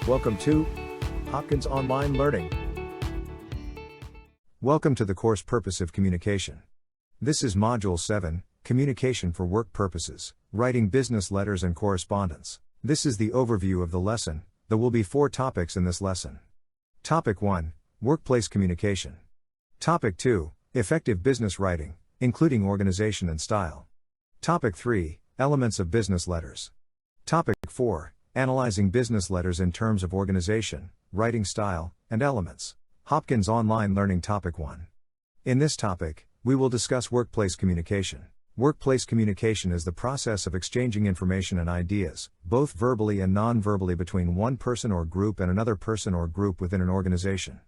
Welcome to Hopkins Online Learning. Welcome to the course Purposive Communication. This is Module 7, Communication for Work Purposes, Writing Business Letters and Correspondence. This is the overview of the lesson. There will be 4 topics in this lesson. Topic 1, Workplace Communication. Topic 2, Effective Business Writing, including organization and style. Topic 3, Elements of Business Letters. Topic 4, Analyzing business letters in terms of organization, writing style, and elements. Hopkins Online Learning. Topic 1. In this topic, we will discuss workplace communication. Workplace communication is the process of exchanging information and ideas, both verbally and non-verbally, between one person or group and another person or group within an organization.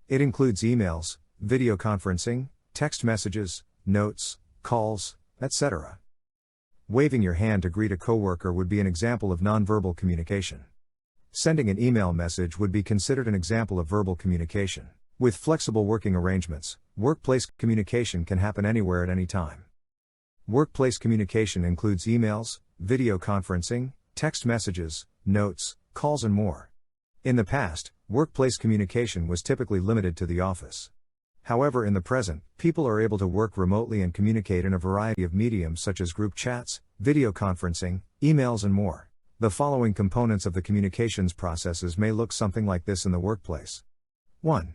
It includes emails, video conferencing, text messages, notes, calls, etc. Waving your hand to greet a coworker would be an example of nonverbal communication. Sending an email message would be considered an example of verbal communication. With flexible working arrangements, workplace communication can happen anywhere at any time. Workplace communication includes emails, video conferencing, text messages, notes, calls, and more. In the past, workplace communication was typically limited to the office. However, in the present, people are able to work remotely and communicate in a variety of mediums such as group chats, video conferencing, emails, and more. The following components of the communications processes may look something like this in the workplace. 1.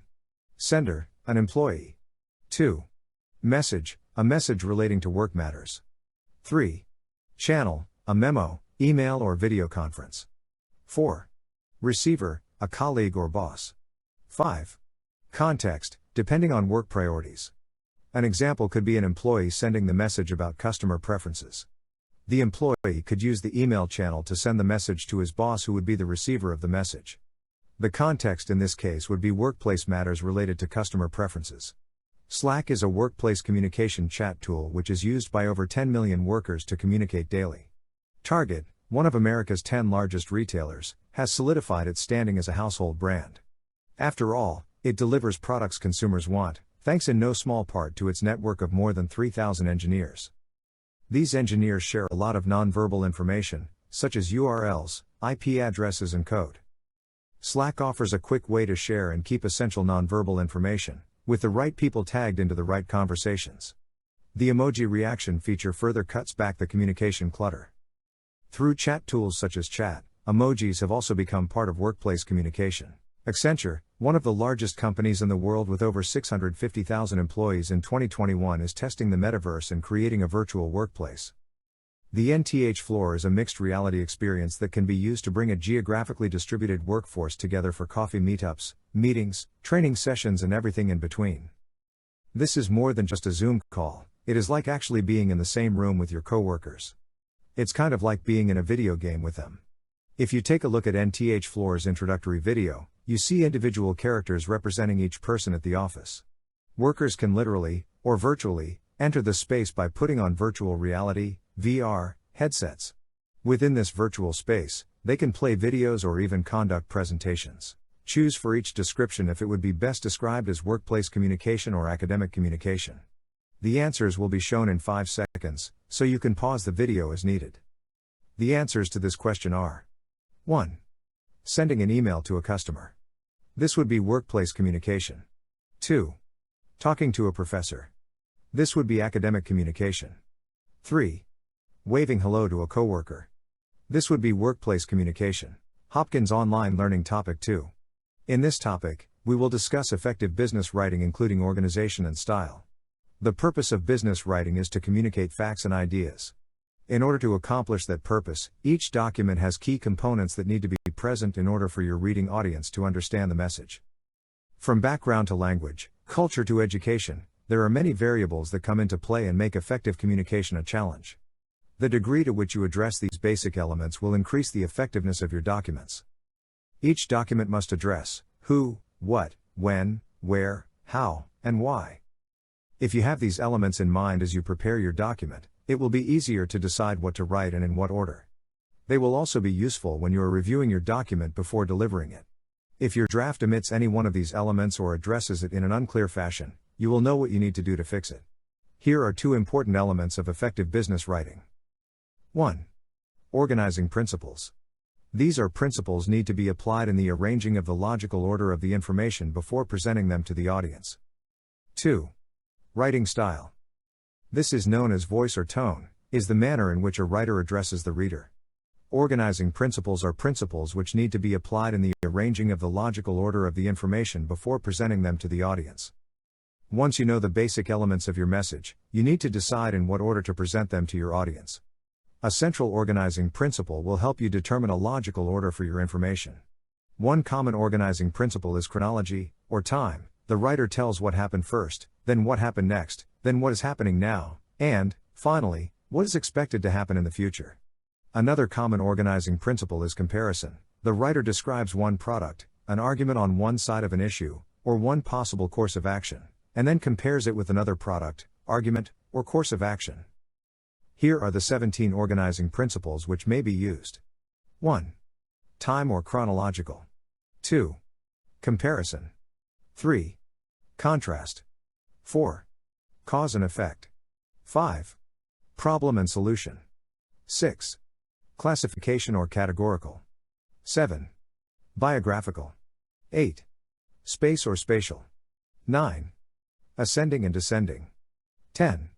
Sender, an employee. 2. Message, a message relating to work matters. 3. Channel, a memo, email, or video conference. 4. Receiver, a colleague or boss. 5. Context, depending on work priorities. An example could be an employee sending the message about customer preferences. The employee could use the email channel to send the message to his boss, who would be the receiver of the message. The context in this case would be workplace matters related to customer preferences. Slack is a workplace communication chat tool which is used by over 10 million workers to communicate daily. Target, one of America's 10 largest retailers, has solidified its standing as a household brand. After all, it delivers products consumers want, thanks in no small part to its network of more than 3,000 engineers. These engineers share a lot of nonverbal information, such as URLs, IP addresses, and code. Slack offers a quick way to share and keep essential nonverbal information, with the right people tagged into the right conversations. The emoji reaction feature further cuts back the communication clutter. Through chat tools such as chat, emojis have also become part of workplace communication. Accenture, one of the largest companies in the world with over 650,000 employees in 2021, is testing the metaverse and creating a virtual workplace. The NTH Floor is a mixed reality experience that can be used to bring a geographically distributed workforce together for coffee meetups, meetings, training sessions, and everything in between. This is more than just a Zoom call, it is like actually being in the same room with your coworkers. It's kind of like being in a video game with them. If you take a look at NTH Floor's introductory video, you see individual characters representing each person at the office. Workers can literally, or virtually, enter the space by putting on virtual reality, VR, headsets. Within this virtual space, they can play videos or even conduct presentations. Choose for each description if it would be best described as workplace communication or academic communication. The answers will be shown in 5 seconds, so you can pause the video as needed. The answers to this question are: 1. Sending an email to a customer. This would be workplace communication. 2. Talking to a professor. This would be academic communication. 3. Waving hello to a coworker. This would be workplace communication. Hopkins Online Learning. Topic 2. In this topic, we will discuss effective business writing, including organization and style. The purpose of business writing is to communicate facts and ideas. In order to accomplish that purpose, each document has key components that need to be present in order for your reading audience to understand the message. From background to language, culture to education, there are many variables that come into play and make effective communication a challenge. The degree to which you address these basic elements will increase the effectiveness of your documents. Each document must address who, what, when, where, how, and why. If you have these elements in mind as you prepare your document, it will be easier to decide what to write and in what order. They will also be useful when you are reviewing your document before delivering it. If your draft omits any one of these elements or addresses it in an unclear fashion, you will know what you need to do to fix it. Here are 2 important elements of effective business writing. 1. Organizing principles. These are principles need to be applied in the arranging of the logical order of the information before presenting them to the audience. 2. Writing style. This is known as voice or tone, is the manner in which a writer addresses the reader. Organizing principles are principles which need to be applied in the arranging of the logical order of the information before presenting them to the audience. Once you know the basic elements of your message, you need to decide in what order to present them to your audience. A central organizing principle will help you determine a logical order for your information. One common organizing principle is chronology, or time. The writer tells what happened first, then what happened next, then what is happening now, and, finally, what is expected to happen in the future. Another common organizing principle is comparison. The writer describes one product, an argument on one side of an issue, or one possible course of action, and then compares it with another product, argument, or course of action. Here are the 17 organizing principles which may be used. 1. Time or chronological. 2. Comparison. 3. Contrast. 4. Cause and effect. 5. Problem and solution. 6. Classification or categorical. 7. Biographical. 8. Space or spatial. 9. Ascending and descending. 10.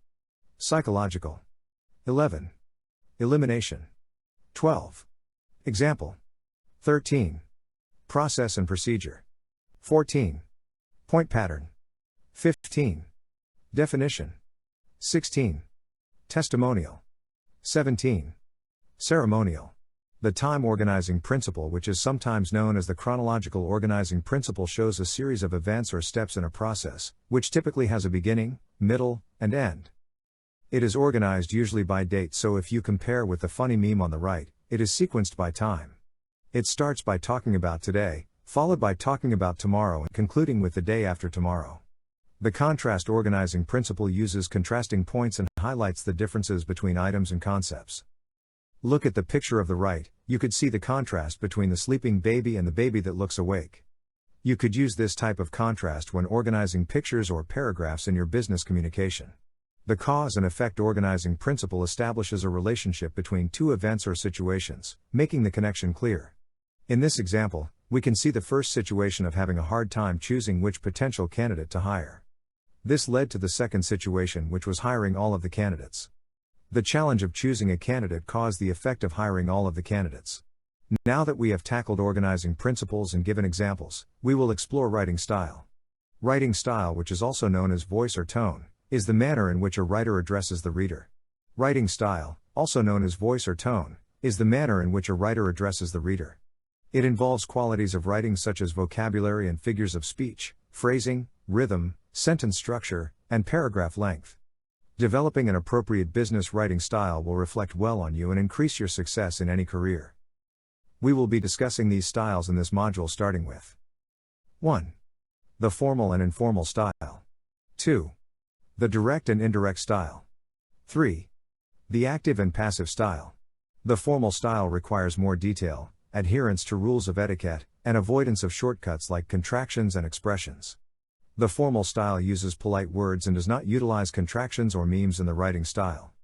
Psychological. 11. Elimination. 12. Example. 13. Process and procedure. 14. Point pattern. 15. Definition. 16. Testimonial. 17. Ceremonial. The time organizing principle, which is sometimes known as the chronological organizing principle, shows a series of events or steps in a process, which typically has a beginning, middle, and end. It is organized usually by date, so if you compare with the funny meme on the right, it is sequenced by time. It starts by talking about today, followed by talking about tomorrow and concluding with the day after tomorrow. The contrast organizing principle uses contrasting points and highlights the differences between items and concepts. Look at the picture of the right, you could see the contrast between the sleeping baby and the baby that looks awake. You could use this type of contrast when organizing pictures or paragraphs in your business communication. The cause and effect organizing principle establishes a relationship between two events or situations, making the connection clear. In this example, we can see the first situation of having a hard time choosing which potential candidate to hire. This led to the second situation, which was hiring all of the candidates. The challenge of choosing a candidate caused the effect of hiring all of the candidates. Now that we have tackled organizing principles and given examples, we will explore writing style. Writing style, which is also known as voice or tone, is the manner in which a writer addresses the reader. Writing style, also known as voice or tone, is the manner in which a writer addresses the reader. It involves qualities of writing such as vocabulary and figures of speech, phrasing, rhythm, sentence structure, and paragraph length. Developing an appropriate business writing style will reflect well on you and increase your success in any career. We will be discussing these styles in this module, starting with 1. The formal and informal style. 2. The direct and indirect style. 3. The active and passive style. The formal style requires more detail, adherence to rules of etiquette, and avoidance of shortcuts like contractions and expressions. The formal style uses polite words and does not utilize contractions or memes in the writing style.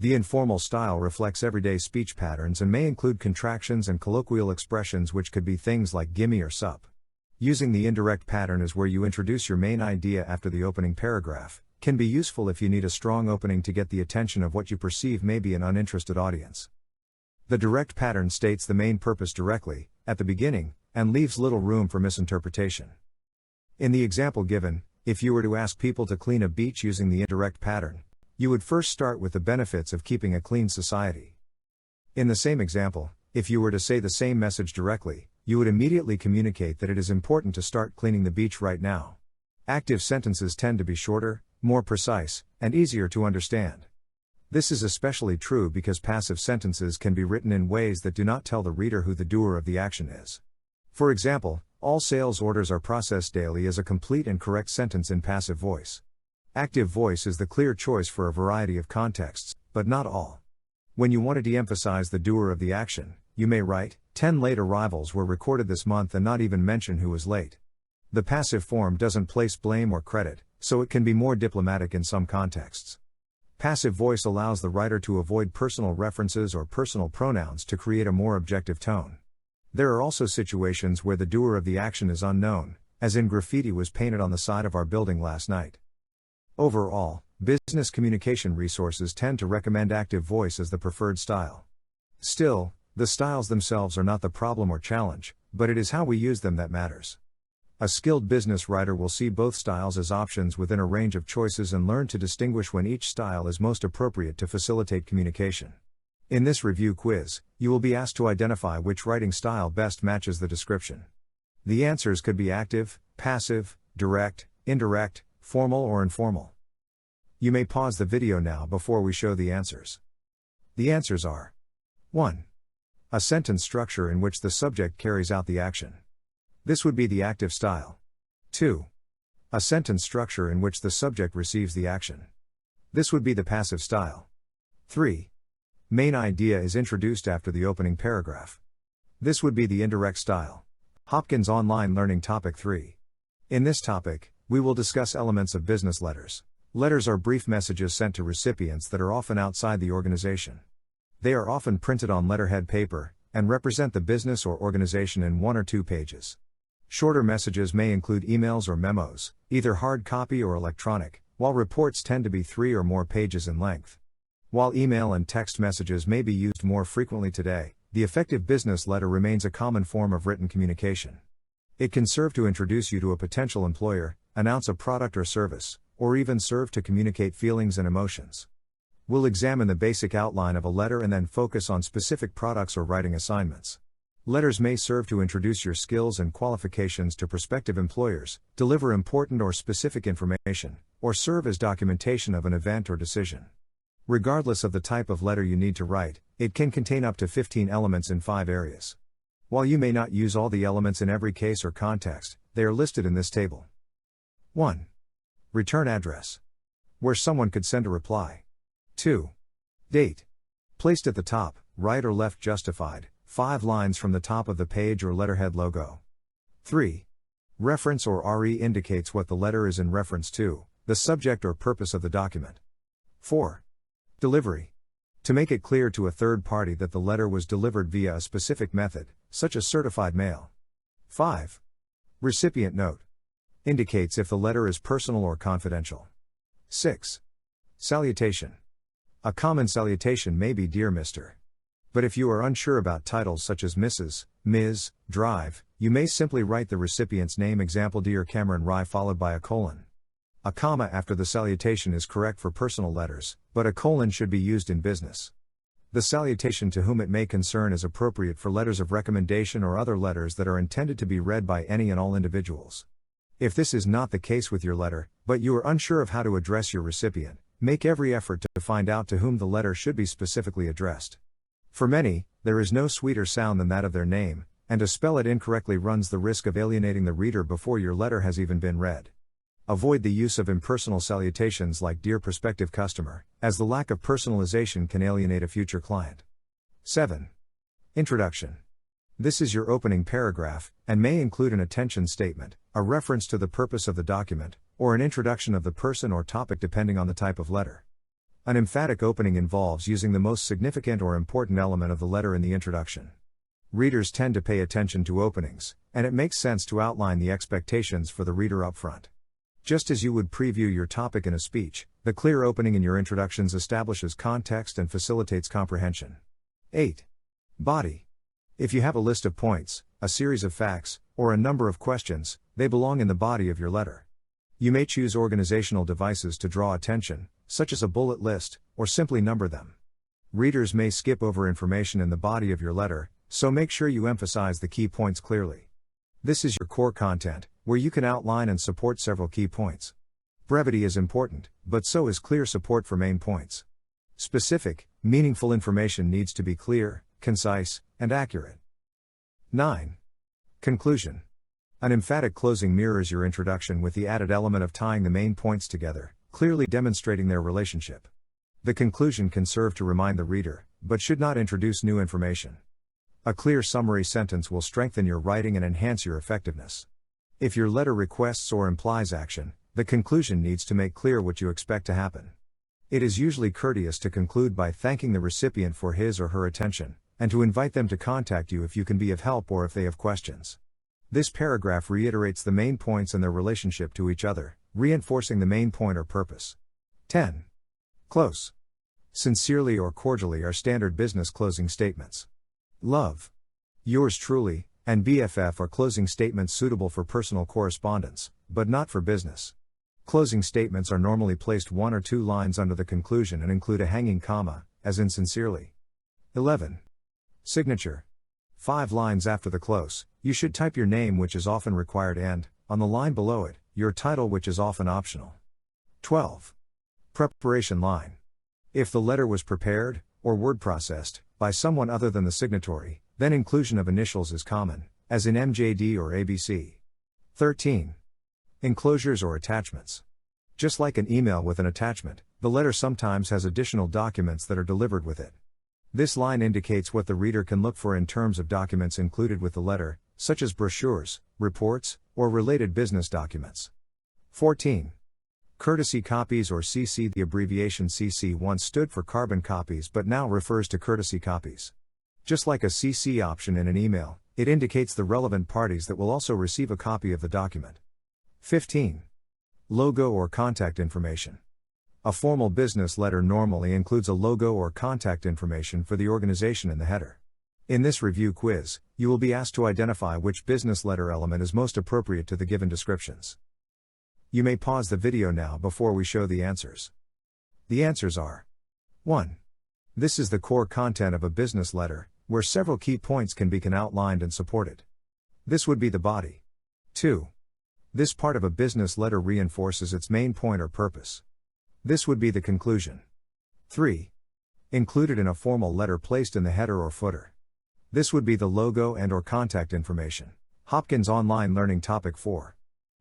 The informal style reflects everyday speech patterns and may include contractions and colloquial expressions, which could be things like gimme or sup. Using the indirect pattern is where you introduce your main idea after the opening paragraph, can be useful if you need a strong opening to get the attention of what you perceive may be an uninterested audience. The direct pattern states the main purpose directly, at the beginning, and leaves little room for misinterpretation. In the example given, if you were to ask people to clean a beach using the indirect pattern, you would first start with the benefits of keeping a clean society. In the same example, if you were to say the same message directly, you would immediately communicate that it is important to start cleaning the beach right now. Active sentences tend to be shorter, more precise, and easier to understand. This is especially true because passive sentences can be written in ways that do not tell the reader who the doer of the action is. For example, all sales orders are processed daily is a complete and correct sentence in passive voice. Active voice is the clear choice for a variety of contexts, but not all. When you want to de-emphasize the doer of the action, you may write, 10 late arrivals were recorded this month, and not even mention who was late. The passive form doesn't place blame or credit, so it can be more diplomatic in some contexts. Passive voice allows the writer to avoid personal references or personal pronouns to create a more objective tone. There are also situations where the doer of the action is unknown, as in graffiti was painted on the side of our building last night. Overall, business communication resources tend to recommend active voice as the preferred style. Still, the styles themselves are not the problem or challenge, but it is how we use them that matters. A skilled business writer will see both styles as options within a range of choices and learn to distinguish when each style is most appropriate to facilitate communication. In this review quiz, you will be asked to identify which writing style best matches the description. The answers could be active, passive, direct, indirect, formal or informal. You may pause the video now before we show the answers. The answers are: 1. A sentence structure in which the subject carries out the action. This would be the active style. 2. A sentence structure in which the subject receives the action. This would be the passive style. 3. Main idea is introduced after the opening paragraph. This would be the indirect style. Hopkins Online Learning Topic 3. In this topic, we will discuss elements of business letters. Letters are brief messages sent to recipients that are often outside the organization. They are often printed on letterhead paper, and represent the business or organization in 1 or 2 pages. Shorter messages may include emails or memos, either hard copy or electronic, while reports tend to be 3 or more pages in length. While email and text messages may be used more frequently today, the effective business letter remains a common form of written communication. It can serve to introduce you to a potential employer, announce a product or service, or even serve to communicate feelings and emotions. We'll examine the basic outline of a letter and then focus on specific products or writing assignments. Letters may serve to introduce your skills and qualifications to prospective employers, deliver important or specific information, or serve as documentation of an event or decision. Regardless of the type of letter you need to write, it can contain up to 15 elements in 5 areas. While you may not use all the elements in every case or context, they are listed in this table. 1. Return address. Where someone could send a reply. 2. Date. Placed at the top, right or left justified, 5 lines from the top of the page or letterhead logo. 3. Reference or RE indicates what the letter is in reference to, the subject or purpose of the document. 4. Delivery. To make it clear to a third party that the letter was delivered via a specific method, such as certified mail. 5. Recipient note. Indicates if the letter is personal or confidential. 6. Salutation. A common salutation may be Dear Mr. But if you are unsure about titles such as Mrs., Ms., Drive, you may simply write the recipient's name, example Dear Cameron Rye, followed by a colon. A comma after the salutation is correct for personal letters, but a colon should be used in business. The salutation to whom it may concern is appropriate for letters of recommendation or other letters that are intended to be read by any and all individuals. If this is not the case with your letter, but you are unsure of how to address your recipient, make every effort to find out to whom the letter should be specifically addressed. For many, there is no sweeter sound than that of their name, and to spell it incorrectly runs the risk of alienating the reader before your letter has even been read. Avoid the use of impersonal salutations like Dear Prospective Customer, as the lack of personalization can alienate a future client. 7. Introduction. This is your opening paragraph, and may include an attention statement, a reference to the purpose of the document, or an introduction of the person or topic depending on the type of letter. An emphatic opening involves using the most significant or important element of the letter in the introduction. Readers tend to pay attention to openings, and it makes sense to outline the expectations for the reader up front. Just as you would preview your topic in a speech, the clear opening in your introductions establishes context and facilitates comprehension. 8. Body. If you have a list of points, a series of facts, or a number of questions, they belong in the body of your letter. You may choose organizational devices to draw attention, such as a bullet list, or simply number them. Readers may skip over information in the body of your letter, so make sure you emphasize the key points clearly. This is your core content, where you can outline and support several key points. Brevity is important, but so is clear support for main points. Specific, meaningful information needs to be clear, concise, and accurate. 9. Conclusion. An emphatic closing mirrors your introduction with the added element of tying the main points together, clearly demonstrating their relationship. The conclusion can serve to remind the reader, but should not introduce new information. A clear summary sentence will strengthen your writing and enhance your effectiveness. If your letter requests or implies action, the conclusion needs to make clear what you expect to happen. It is usually courteous to conclude by thanking the recipient for his or her attention, and to invite them to contact you if you can be of help or if they have questions. This paragraph reiterates the main points and their relationship to each other, reinforcing the main point or purpose. 10. Close. Sincerely or cordially are standard business closing statements. Love. Yours truly, and BFF are closing statements suitable for personal correspondence, but not for business. Closing statements are normally placed 1 or 2 lines under the conclusion and include a hanging comma, as in sincerely. 11. Signature. 5 lines after the close, you should type your name, which is often required, and, on the line below it, your title, which is often optional. 12. Preparation line. If the letter was prepared, or word processed, by someone other than the signatory, then inclusion of initials is common, as in MJD or ABC. 13. Enclosures or attachments. Just like an email with an attachment, the letter sometimes has additional documents that are delivered with it. This line indicates what the reader can look for in terms of documents included with the letter, such as brochures, reports, or related business documents. 14. Courtesy copies or CC. The abbreviation CC once stood for carbon copies but now refers to courtesy copies. Just like a CC option in an email, it indicates the relevant parties that will also receive a copy of the document. 15. Logo or contact information. A formal business letter normally includes a logo or contact information for the organization in the header. In this review quiz, you will be asked to identify which business letter element is most appropriate to the given descriptions. You may pause the video now before we show the answers. The answers are: 1. This is the core content of a business letter, where several key points can be outlined and supported. This would be the body. 2. This part of a business letter reinforces its main point or purpose. This would be the conclusion. 3. Included in a formal letter placed in the header or footer. This would be the logo and or contact information. Hopkins Online Learning Topic 4.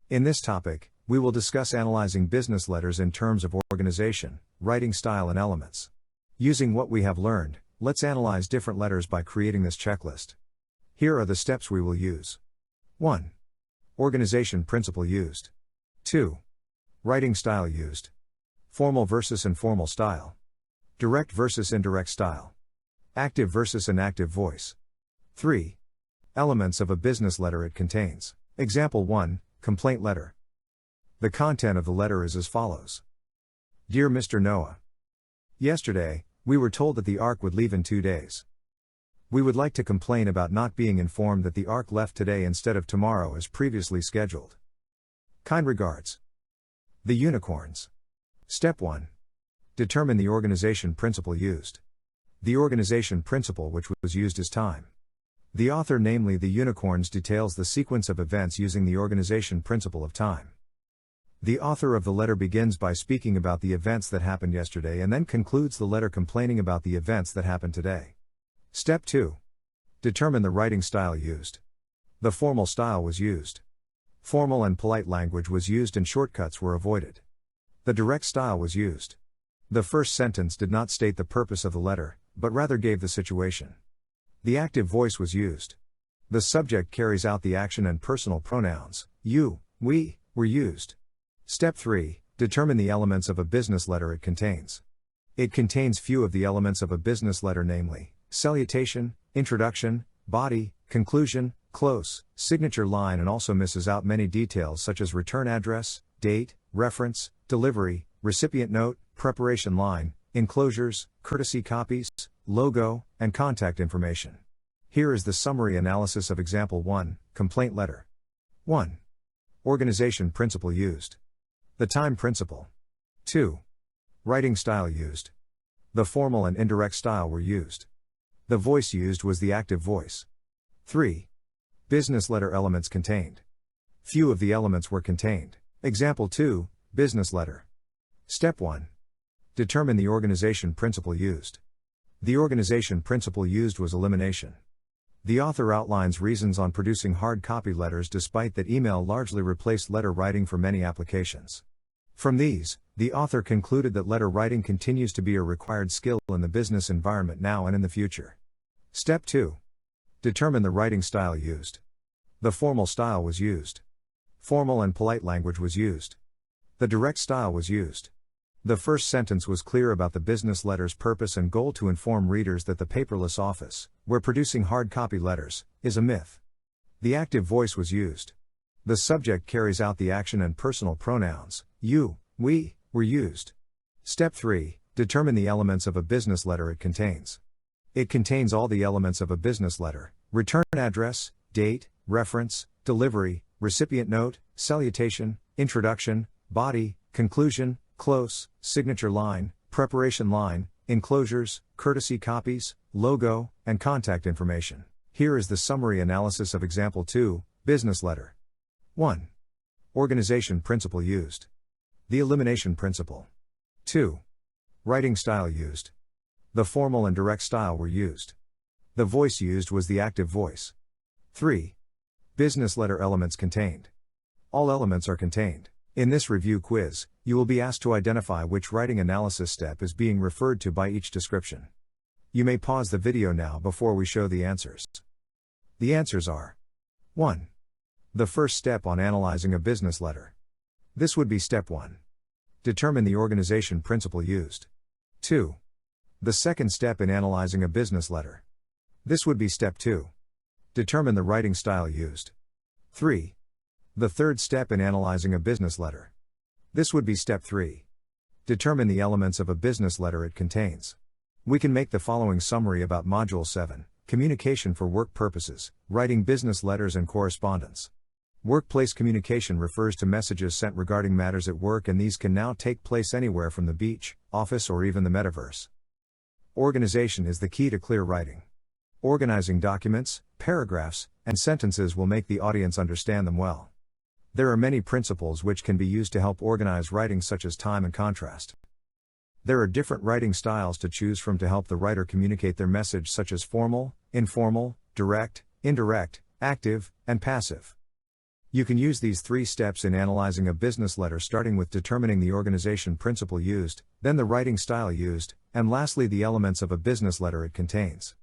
In this topic, we will discuss analyzing business letters in terms of organization, writing style and elements. Using what we have learned, let's analyze different letters by creating this checklist. Here are the steps we will use. 1. Organization principle used. 2. Writing style used. Formal versus informal style. Direct versus indirect style. Active versus inactive voice. 3. Elements of a business letter it contains. Example 1, complaint letter. The content of the letter is as follows. Dear Mr. Noah. Yesterday, we were told that the ARC would leave in 2 days. We would like to complain about not being informed that the ARC left today instead of tomorrow as previously scheduled. Kind regards. The Unicorns. Step 1. Determine the organization principle used. The organization principle which was used is time. The author, namely the Unicorns, details the sequence of events using the organization principle of time. The author of the letter begins by speaking about the events that happened yesterday and then concludes the letter complaining about the events that happened today. Step 2. Determine the writing style used. The formal style was used. Formal and polite language was used and shortcuts were avoided. The direct style was used. The first sentence did not state the purpose of the letter, but rather gave the situation. The active voice was used. The subject carries out the action and personal pronouns, you, we, were used. Step 3. Determine the elements of a business letter it contains. It contains few of the elements of a business letter, namely, salutation, introduction, body, conclusion, close, signature line, and also misses out many details such as return address, date, reference, delivery, recipient note, preparation line, enclosures, courtesy copies, logo, and contact information. Here is the summary analysis of example 1, complaint letter. 1. Organization principle used. The time principle. 2. Writing style used. The formal and indirect style were used. The voice used was the active voice. 3. Business letter elements contained. Few of the elements were contained. Example 2, business letter. Step 1. Determine the organization principle used. The organization principle used was elimination. The author outlines reasons on producing hard copy letters despite that email largely replaced letter writing for many applications. From these, the author concluded that letter writing continues to be a required skill in the business environment now and in the future. Step 2. Determine the writing style used. The formal style was used. Formal and polite language was used. The direct style was used. The first sentence was clear about the business letter's purpose and goal to inform readers that the paperless office, where producing hard copy letters, is a myth. The active voice was used. The subject carries out the action and personal pronouns, you, we, were used. Step 3. Determine the elements of a business letter it contains. It contains all the elements of a business letter: return address, date, reference, delivery, recipient note, salutation, introduction, body, conclusion, close, signature line, preparation line, enclosures, courtesy copies, logo, and contact information. Here is the summary analysis of example 2, business letter. 1. Organization principle used. The elimination principle. 2. Writing style used. The formal and direct style were used. The voice used was the active voice. 3. Business letter elements contained. All elements are contained. In this review quiz, you will be asked to identify which writing analysis step is being referred to by each description. You may pause the video now before we show the answers. The answers are: 1. The first step on analyzing a business letter. This would be step 1. Determine the organization principle used. 2. The second step in analyzing a business letter. This would be step 2. Determine the writing style used. 3. The third step in analyzing a business letter. This would be step 3. Determine the elements of a business letter it contains. We can make the following summary about Module 7, Communication for Work Purposes, Writing Business Letters and Correspondence. Workplace communication refers to messages sent regarding matters at work, and these can now take place anywhere from the beach, office, or even the metaverse. Organization is the key to clear writing. Organizing documents, paragraphs, and sentences will make the audience understand them well. There are many principles which can be used to help organize writing, such as time and contrast. There are different writing styles to choose from to help the writer communicate their message, such as formal, informal, direct, indirect, active, and passive. You can use these 3 steps in analyzing a business letter, starting with determining the organization principle used, then the writing style used, and lastly the elements of a business letter it contains.